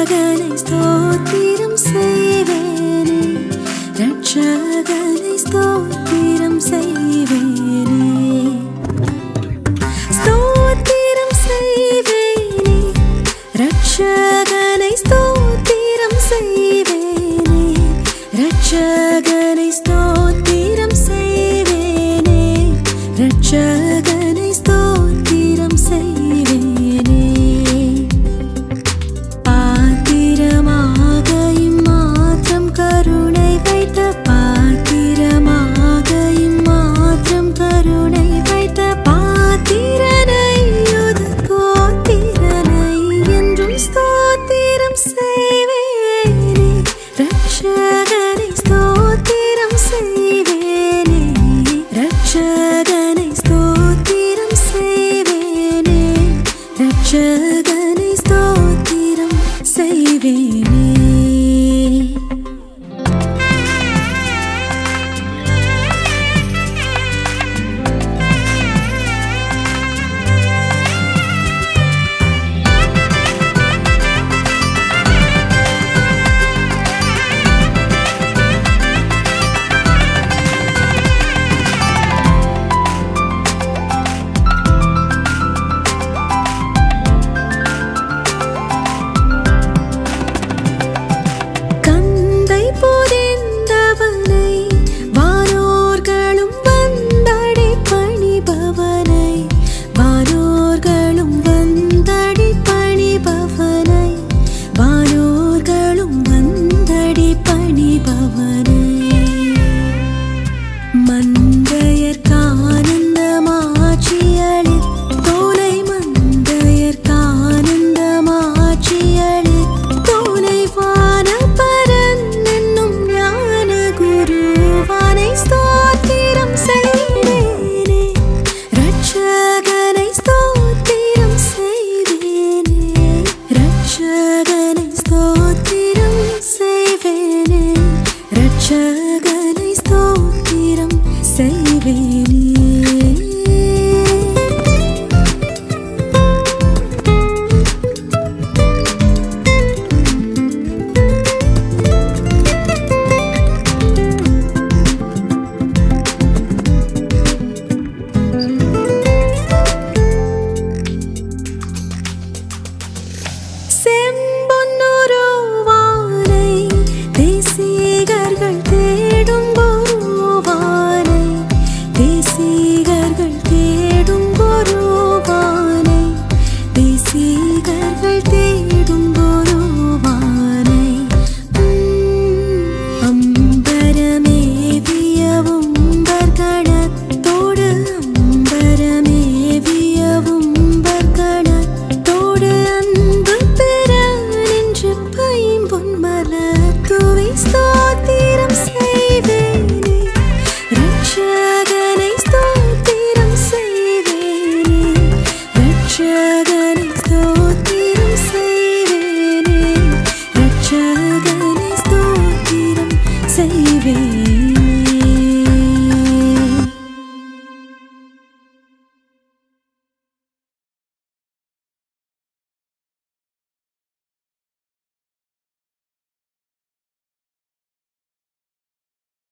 ரட்சகனை ஸ்தோத்திரம் செய்வேனே, ரட்சகனை ஸ்தோத்திரம் செய்வேனே, ஸ்தோத்திரம் செய்வேனே, ரட்சகனை ஸ்தோத்திரம் செய்வேனே, ரட்சகனை ஸ்தோத்திரம் செய்வேனே, ரட்சகனை ஸ்தோத்திரம் செய்வேனே. பாத்திரமாக இம்மாத்திரம் கருணை வைத்த, பாத்திரமாக இம்மாத்திரம் கருணை வைத்த பாத்திரனை கோத்திரனை என்றும் ஸ்தோத்திரம் செய்வேனே, ரட்சகனை ஸ்தோத்திரம் செய்வேனே, ரட்சகனை ஸ்தோத்திரம் செய்வேனே, ரட்சகனை ஸ்தோத்திரம் செய்வேனே. ரட்சகனை ஸ்தோத்திரம் செய்வேனே. ரட்சகனை ஸ்தோத்திரம் செய்வேனே, ரட்சகனை ஸ்தோத்திரம் செய்வேனே.